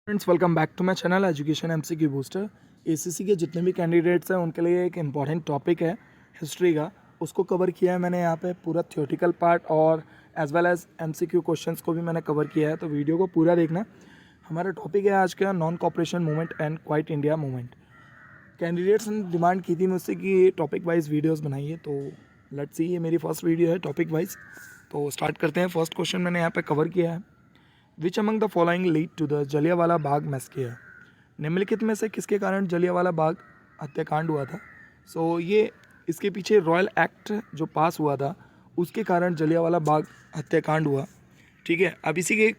Friends, welcome back to my channel education MCQ booster. ACC के जितने भी candidates हैं उनके लिए एक इम्पॉर्टेंट टॉपिक है हिस्ट्री का। उसको कवर किया है मैंने यहाँ पे पूरा थ्योरेटिकल पार्ट और as well as MCQ questions को भी मैंने कवर किया है, तो वीडियो को पूरा देखना। हमारा टॉपिक है आज का non cooperation movement and quite India movement. Candidates ने डिमांड की थी मुझसे कि टॉपिक वाइज वीडियोस बनाइए, तो लेट्स सी, ये मेरी फर्स्ट वीडियो है टॉपिक वाइज। तो स्टार्ट करते हैं। फर्स्ट क्वेश्चन मैंने यहाँ पे कवर किया है, which among the following lead to the Jallianwala Bagh massacre. निम्नलिखित में से किसके कारण जलियांवाला बाग हत्याकांड हुआ था। ये इसके पीछे रॉयल एक्ट जो पास हुआ था उसके कारण जलियांवाला बाग हत्याकांड हुआ। ठीक है, अब इसी के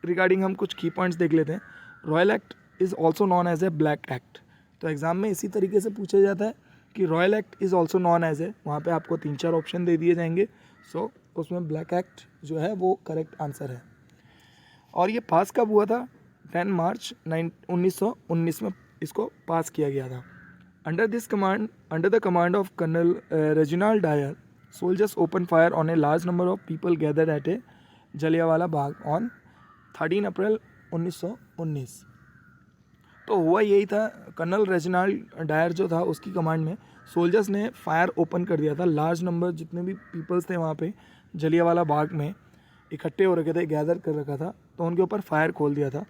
रिगार्डिंग हम कुछ की पॉइंट्स देख लेते हैं। Rowlatt act is also known as a black act. तो एग्ज़ाम में इसी तरीके से पूछा जाता है कि Rowlatt act is also known as a, वहाँ पे आपको 3-4 ऑप्शन दे दिए जाएंगे। उसमें ब्लैक एक्ट जो है वो करेक्ट आंसर है। और ये पास कब हुआ था? 10 मार्च 1919 में इसको पास किया गया था। Under the command of colonel Reginald Dyer, soldiers open fire on a large number of people gathered at a Jallianwala Bagh on 13 April 1919। तो हुआ यही था, कर्नल रेजिनाल्ड डायर जो था उसकी कमांड में सोल्जर्स ने फायर ओपन कर दिया था। लार्ज नंबर जितने भी पीपल्स थे वहाँ पे जलियांवाला बाग में इकट्ठे हो रखे थे, गैदर कर रखा था, तो उनके ऊपर फायर खोल दिया था।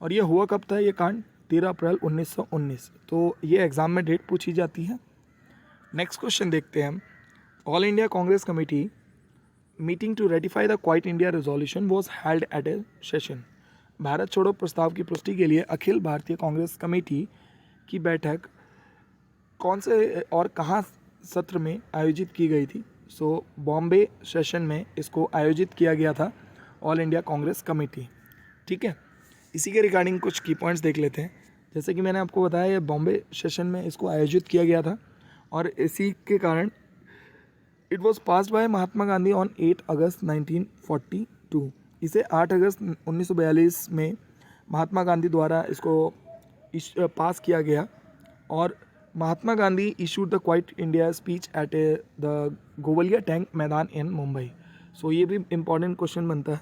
और ये हुआ कब था? ये कांड 13 अप्रैल 1919। तो ये एग्ज़ाम में डेट पूछी जाती है। नेक्स्ट क्वेश्चन देखते हैं हम। All India Congress committee meeting to ratify the quite India resolution was held at a session. भारत छोड़ो प्रस्ताव की पुष्टि के लिए अखिल भारतीय कांग्रेस कमेटी की बैठक कौन से और कहाँ सत्र में आयोजित की गई थी? बॉम्बे सेशन में इसको आयोजित किया गया था, ऑल इंडिया कांग्रेस कमेटी। ठीक है, इसी के रिगार्डिंग कुछ की पॉइंट्स देख लेते हैं। जैसे कि मैंने आपको बताया, ये बॉम्बे सेशन में इसको आयोजित किया गया था और इसी के कारण it was passed by Mahatma Gandhi on 8 अगस्त 1942। इसे 8 अगस्त 1942 में महात्मा गांधी द्वारा इसको पास किया गया। और Mahatma Gandhi issued the quite India speech at the Gowalia Tank Maidan in Mumbai. ये भी इम्पॉर्टेंट क्वेश्चन बनता है।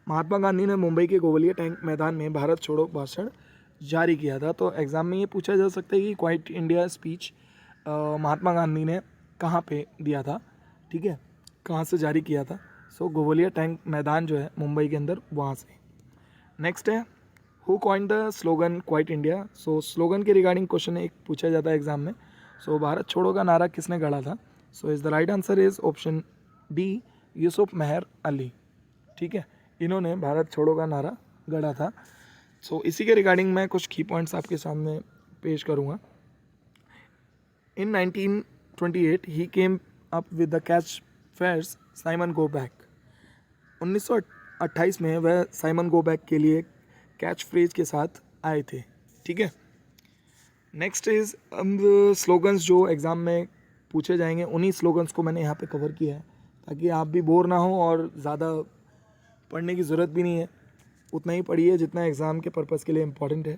महात्मा गांधी ने मुंबई के गोवलिया टैंक मैदान में भारत छोड़ो भाषण जारी किया था। तो एग्ज़ाम में ये पूछा जा सकता है कि quite India speech Mahatma Gandhi ने कहाँ पे दिया था, ठीक है, कहाँ से जारी किया था। गोवलिया टैंक मैदान जो है मुंबई के अंदर, वहाँ से। नेक्स्ट है, who coined the slogan quite India. Slogan के रिगार्डिंग क्वेश्चन एक पूछा जाता है एग्जाम में। भारत छोड़ो का नारा किसने गढ़ा था? Is the right answer is option D, Yusuf Meher Ali. ठीक है, इन्होंने भारत छोड़ो का नारा गढ़ा था। इसी के रिगार्डिंग मैं कुछ की पॉइंट्स आपके सामने पेश करूँगा। In 1928 he came up with the catchphrase Simon go back. 1928 में वह साइमन गो बैक के लिए कैच फ्रेज के साथ आए थे। ठीक है, नेक्स्ट इज स्लोगन्स जो एग्ज़ाम में पूछे जाएंगे, उन्हीं स्लोगन्स को मैंने यहाँ पे कवर किया है ताकि आप भी बोर ना हो और ज़्यादा पढ़ने की ज़रूरत भी नहीं है, उतना ही पढ़िए जितना एग्ज़ाम के पर्पज़ के लिए इम्पॉर्टेंट है।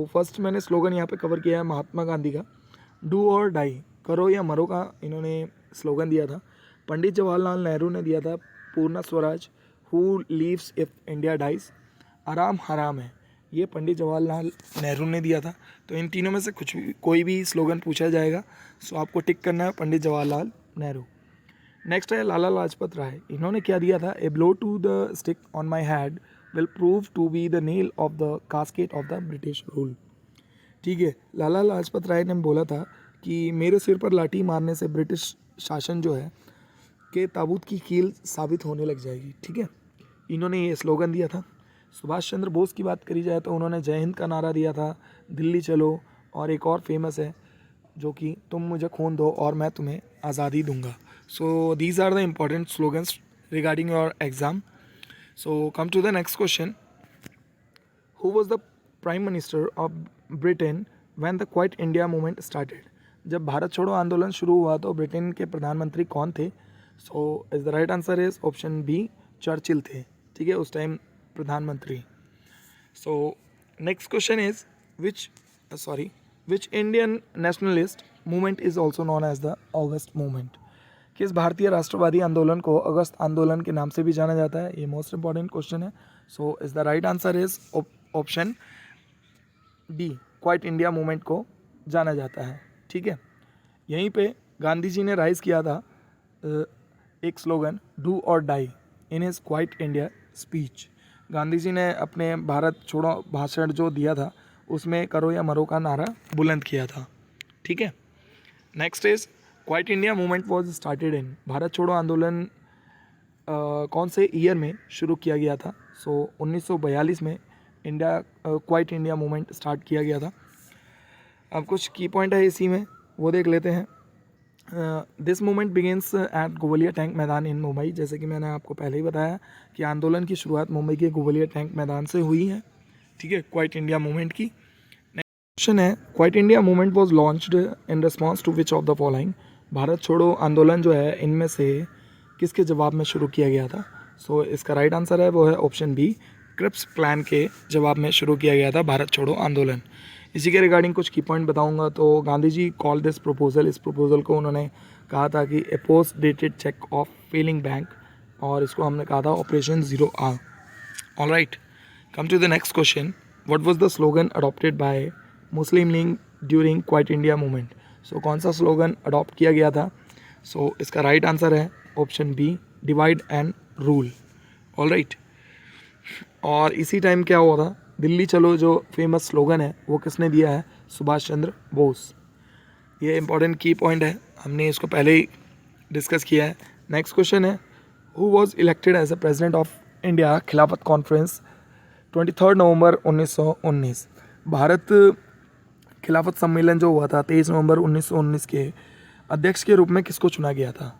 फर्स्ट मैंने स्लोगन यहाँ पे कवर किया है महात्मा गांधी का, डू और डाई, करो या मरो का इन्होंने स्लोगन दिया था। पंडित जवाहरलाल नेहरू ने दिया था पूर्ण स्वराज, who lives if India dies, आराम हराम है, ये पंडित जवाहरलाल नेहरू ने दिया था। तो इन तीनों में से कोई भी स्लोगन पूछा जाएगा, आपको टिक करना है पंडित जवाहरलाल नेहरू। नेक्स्ट है लाला लाजपत राय, इन्होंने क्या दिया था? A blow to the stick on my head will prove to be the nail of the casket of the British rule. ठीक है, लाला लाजपत राय ने बोला था कि मेरे सिर पर लाठी मारने से ब्रिटिश शासन जो है के ताबूत की कील साबित होने लग जाएगी। ठीक है, इन्होंने ये स्लोगन दिया था। सुभाष चंद्र बोस की बात करी जाए तो उन्होंने जय हिंद का नारा दिया था, दिल्ली चलो, और एक और फेमस है जो कि तुम मुझे खून दो और मैं तुम्हें आज़ादी दूंगा। These are the important slogans regarding your exam. Come to the next question, who was the prime minister of Britain when the quite India movement started. जब भारत छोड़ो आंदोलन शुरू हुआ तो ब्रिटेन के प्रधानमंत्री कौन थे? Is the right answer is option B, Churchill थे। ठीक है, उस टाइम प्रधानमंत्री। Next question is which Indian nationalist movement is also known as the August movement. किस भारतीय राष्ट्रवादी आंदोलन को अगस्त आंदोलन के नाम से भी जाना जाता है? ये मोस्ट इंपॉर्टेंट क्वेश्चन है। Is the right answer is option D quite India movement को जाना जाता है। ठीक है, यहीं पे गांधी जी ने राइज किया था एक स्लोगन डू और die in his quit India speech. Gandhi ji ने अपने भारत छोड़ो भाषण जो दिया था उसमें करो या मरो का नारा बुलंद किया था। ठीक है, next is quite India movement was started in, Bharat छोड़ो आंदोलन कौन से ईयर में शुरू किया गया था? 1942 में India quite India movement start किया गया था। अब कुछ की पॉइंट है इसी में, वो देख लेते हैं। This movement begins at Gowalia Tank Maidan in Mumbai, जैसे कि मैंने आपको पहले ही बताया कि आंदोलन की शुरुआत मुंबई के गोवलिया टैंक मैदान से हुई है। ठीक है, क्वाइट इंडिया मूवमेंट की। क्वेश्चन है quit India movement was launched in response to which of the following, भारत छोड़ो आंदोलन जो है इनमें से किसके जवाब में शुरू किया गया था? इसका राइट आंसर है वो है ऑप्शन बी, क्रिप्स प्लान के जवाब में शुरू किया गया था भारत छोड़ो आंदोलन। इसी के रिगार्डिंग कुछ की पॉइंट बताऊंगा। तो Gandhi ji call this proposal, इस प्रपोजल को उन्होंने कहा था कि a post dated cheque of failing bank, और इसको हमने कहा था operation zero hour. All right, come to the next question, what was the slogan adopted by Muslim League during quit India movement? कौन सा स्लोगन अडॉप्ट किया गया था? इसका राइट आंसर है option B, divide and rule. All right, और इसी time क्या हुआ था, दिल्ली चलो जो फेमस स्लोगन है वो किसने दिया है? सुभाष चंद्र बोस। ये इंपॉर्टेंट की पॉइंट है, हमने इसको पहले ही डिस्कस किया है। नेक्स्ट क्वेश्चन है, who was elected as a president of India Khilafat conference 23 November 1919? भारत खिलाफत सम्मेलन जो हुआ था 23 नवंबर 1919 के अध्यक्ष के रूप में किसको चुना गया था?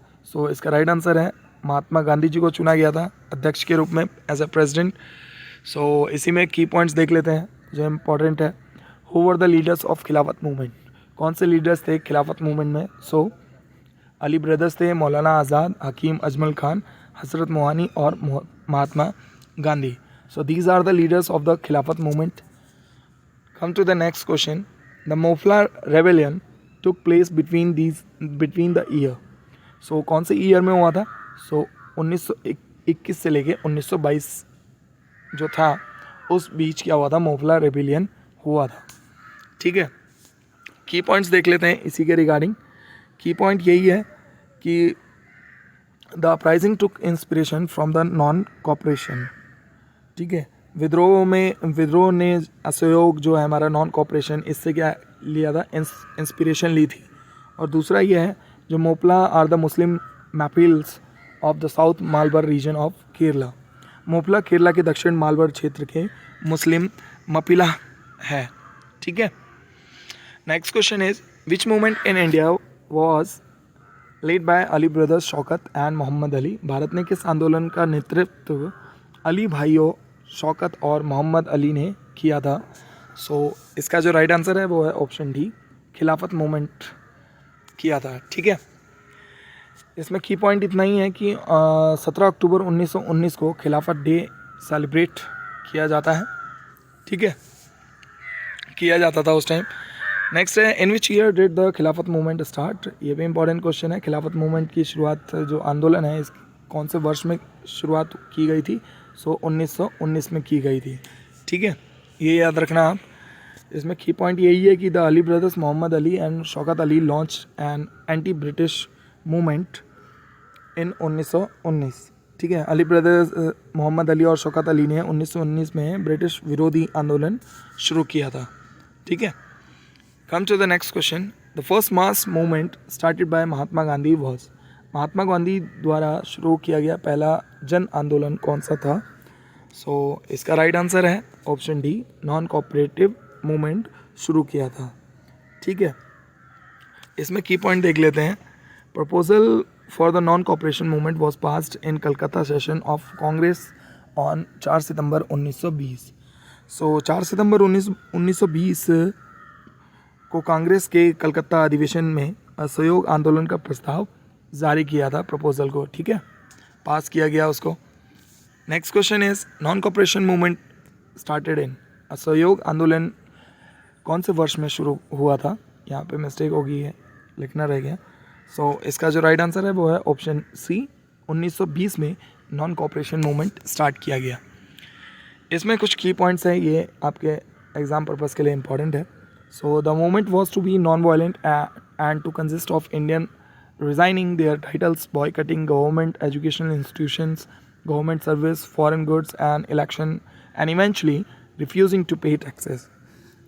इसका राइट आंसर है महात्मा गांधी जी को चुना गया था अध्यक्ष के रूप में एज अ प्रेसिडेंट। इसी में की पॉइंट्स देख लेते हैं जो इम्पोर्टेंट है। Who were the leaders of खिलाफत मूवमेंट? कौन से लीडर्स थे खिलाफत मूवमेंट में? अली ब्रदर्स थे, मौलाना आज़ाद, हकीम अजमल खान, हजरत मोहानी और Mahatma Gandhi. These are the leaders of the Khilafat movement. Come to the next question, the Moplah rebellion took place between the year. कौन से ईयर में हुआ था? 1921 से लेके 1922 जो था उस बीच क्या हुआ था, मोफला रेबेलियन हुआ था। ठीक है, की पॉइंट्स देख लेते हैं इसी के रिगार्डिंग। की पॉइंट यही है कि the uprising took inspiration from the non cooperation. ठीक है, विद्रोह ने असहयोग जो है हमारा नॉन कॉपरेशन, इससे क्या लिया था, इंस्पिरेशन ली थी। और दूसरा ये है जो Moplah are the Muslim Mappilas of the south Malabar region of Kerala. Moplah Kerala के दक्षिण मालबर क्षेत्र के मुस्लिम मपिला है। ठीक है, next question is which movement in India was led by Ali brothers Shaukat and Mohammad Ali? भारत ने किस आंदोलन का नेतृत्व अली भाइयों शौकत और मोहम्मद अली ने किया था? इसका जो राइट आंसर है वो है ऑप्शन डी, खिलाफत मूवमेंट किया था। ठीक है, इसमें की पॉइंट इतना ही है कि 17 अक्टूबर 1919 को खिलाफत डे सेलिब्रेट किया जाता है। ठीक है, किया जाता था उस टाइम। नेक्स्ट है, इन which year did the Khilafat movement start? ये भी इंपॉर्टेंट क्वेश्चन है। खिलाफत मूवमेंट की शुरुआत जो आंदोलन है इस कौन से वर्ष में शुरुआत की गई थी? 1919 में की गई थी। ठीक है, ये याद रखना आप। इसमें की पॉइंट यही है कि the Ali brothers Mohammad Ali and Shaukat Ali launch an anti British movement in 1919। ठीक है, अली ब्रदर्स मोहम्मद अली और शौकत अली ने 1919 में ब्रिटिश विरोधी आंदोलन शुरू किया था। ठीक है, come to the next question, the first mass movement started by Mahatma Gandhi was? Mahatma Gandhi द्वारा शुरू किया गया पहला जन आंदोलन कौन सा था? इसका राइट आंसर है option D, non cooperative movement शुरू किया था। ठीक है, इसमें की पॉइंट देख लेते हैं। Proposal for the non cooperation movement was passed in Calcutta session of Congress on 4 सितंबर 1920। 4 सितंबर 1920 को कांग्रेस के कलकत्ता अधिवेशन में असहयोग आंदोलन का प्रस्ताव जारी किया था, प्रपोजल को। ठीक है, पास किया गया उसको। Next question is non cooperation movement started in, असहयोग आंदोलन कौन से वर्ष में शुरू हुआ था? यहाँ पे मिस्टेक हो गई है, लिखना रह गया। इसका जो राइट आंसर है वो है ऑप्शन सी, 1920 में नॉन कोऑपरेशन मूवमेंट स्टार्ट किया गया। इसमें कुछ की पॉइंट्स हैं, ये आपके एग्ज़ाम पर्पज़ के लिए इंपॉर्टेंट है. So the movement was to be non violent and to consist of Indian resigning their titles, boycotting government educational institutions, government service, foreign goods and election, and eventually refusing to pay taxes.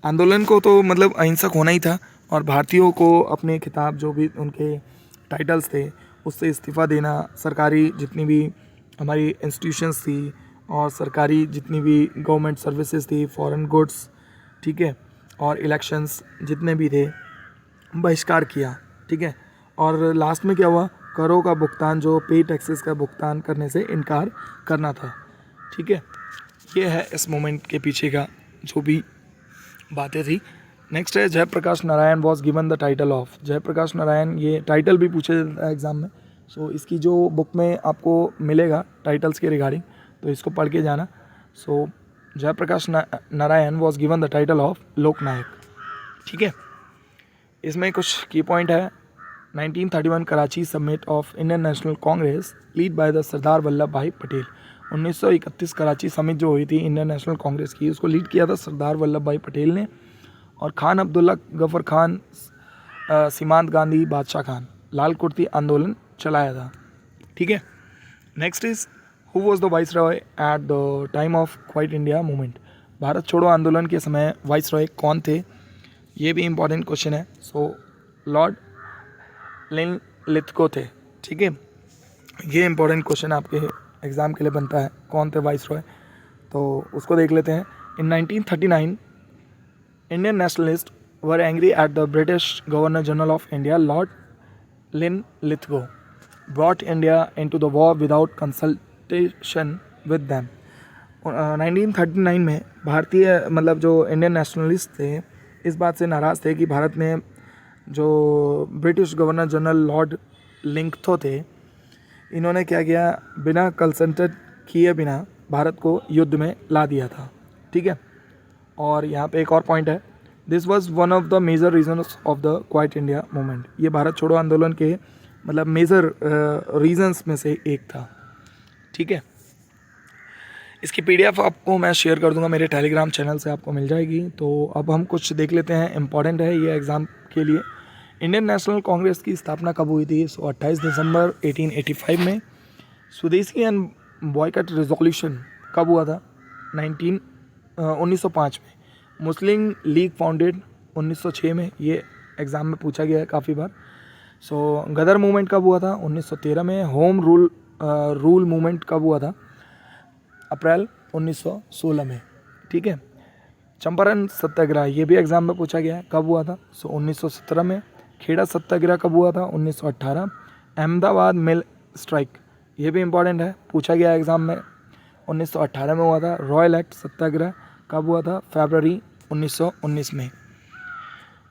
आंदोलन को तो मतलब अहिंसक होना ही था और भारतीयों को अपने खिताब जो भी उनके टाइटल्स थे उससे इस्तीफ़ा देना, सरकारी जितनी भी हमारी इंस्टीट्यूशंस थी और सरकारी जितनी भी गवर्नमेंट सर्विसेज थी, फॉरेन गुड्स, ठीक है, और इलेक्शंस जितने भी थे, बहिष्कार किया. ठीक है. और लास्ट में क्या हुआ, करों का भुगतान, जो पे टैक्सेस का भुगतान करने से इनकार करना था. ठीक है. ये है इस मोमेंट के पीछे का जो भी बातें थी. नेक्स्ट है Jayaprakash Narayan was given the title of. Jayaprakash Narayan, ये टाइटल भी पूछे जाता है एग्ज़ाम में. सो इसकी जो बुक में आपको मिलेगा टाइटल्स के रिगार्डिंग, तो इसको पढ़ के जाना. So Jayaprakash Narayan was given the title of Loknayak. ठीक है. इसमें कुछ की पॉइंट है. 1931 Karachi summit of Indian National Congress led by the Sardar Vallabh Bhai Patel. 1931 Karachi summit जो हुई थी इंडियन नेशनल कांग्रेस की, उसको लीड किया था सरदार वल्लभ भाई पटेल ने. और खान अब्दुल्ला गफर खान, सीमांत गांधी, बादशाह खान, लाल कुर्ती आंदोलन चलाया था. ठीक है. Next is who was the vice Roy at the time of quite India movement. Bharat छोड़ो आंदोलन के समय वाइस रॉय कौन थे, ये भी इंपॉर्टेंट क्वेश्चन है. सो लॉर्ड लिथगो थे. ठीक है. ये इंपॉर्टेंट क्वेश्चन आपके एग्ज़ाम के लिए बनता है, कौन थे वाइस रॉय, तो उसको देख लेते हैं. इन 1939 Indian nationalist were angry at the British governor general of India Lord Lithgow brought India into the war without consultation with them. 1939 में भारतीय मतलब जो इंडियन नेशनलिस्ट थे इस बात से नाराज़ थे कि भारत में जो ब्रिटिश गवर्नर जनरल लॉर्ड लिंकथो थे, इन्होंने क्या किया, बिना कंसल्टेट किए बिना भारत को युद्ध में ला दिया था. ठीक है. और यहाँ पे एक और पॉइंट है. This was one of the major reasons of the quite India movement. ये भारत छोड़ो आंदोलन के मतलब मेजर रीजन्स में से एक था. ठीक है. इसकी PDF आपको मैं शेयर कर दूंगा, मेरे टेलीग्राम चैनल से आपको मिल जाएगी. तो अब हम कुछ देख लेते हैं, इंपॉर्टेंट है ये एग्ज़ाम के लिए. इंडियन नेशनल कांग्रेस की स्थापना कब हुई थी. 28 दिसंबर 1885 में. स्वदेशी एंड बॉयकट रेजोल्यूशन कब हुआ था. 1905 में. मुस्लिम लीग फाउंडेड 1906 में. ये एग्ज़ाम में पूछा गया है काफ़ी बार. सो गदर मूवमेंट कब हुआ था. 1913 में. होम रूल मूवमेंट कब हुआ था. अप्रैल 1916 में. ठीक है. चंपारण सत्याग्रह, ये भी एग्ज़ाम में पूछा गया है, कब हुआ था. 1917 में. खेड़ा सत्याग्रह कब हुआ था. 1918. अहमदाबाद मिल स्ट्राइक, ये भी इंपॉर्टेंट है, पूछा गया एग्ज़ाम में, 1918 में हुआ था. रॉयल एक्ट सत्याग्रह कब हुआ था. फरवरी 1919 में.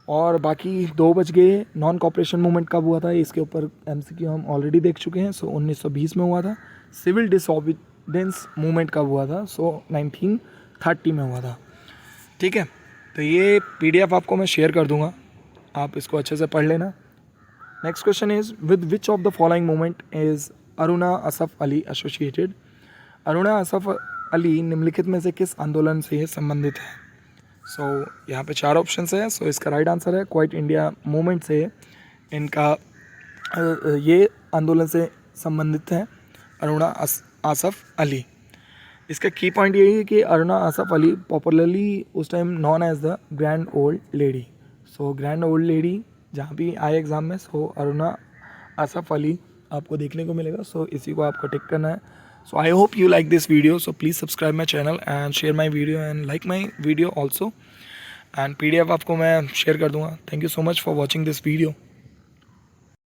और बाकी 2 बज गए. नॉन कॉपरेशन मूवमेंट कब हुआ था, इसके ऊपर MCQ हम ऑलरेडी देख चुके हैं. 1920 में हुआ था. सिविल डिसऑबिडेंस मूवमेंट कब हुआ था. 1930 में हुआ था. ठीक है. तो ये PDF आपको मैं शेयर कर दूंगा, आप इसको अच्छे से पढ़ लेना. Next question is with which of the following movement is Aruna Asaf Ali associated. Aruna Asaf Ali निम्नलिखित में से किस आंदोलन से संबंधित है. यहाँ पे 4 ऑप्शन है. इसका राइट आंसर है क्वाइट इंडिया मूवमेंट से इनका ये आंदोलन से संबंधित है अरुणा आसफ अली. इसका की पॉइंट यही है कि अरुणा आसफ अली पॉपुलरली उस time known as the grand old lady. Grand old lady जहाँ भी आए एग्ज़ाम में, अरुणा आसफ अली आपको देखने को मिलेगा. इसी को आपको टिक करना है. I hope you like this video. Please subscribe my channel and share my video and like my video also. And PDF आपको मैं शेयर कर दूँगा. Thank you so much for watching this video.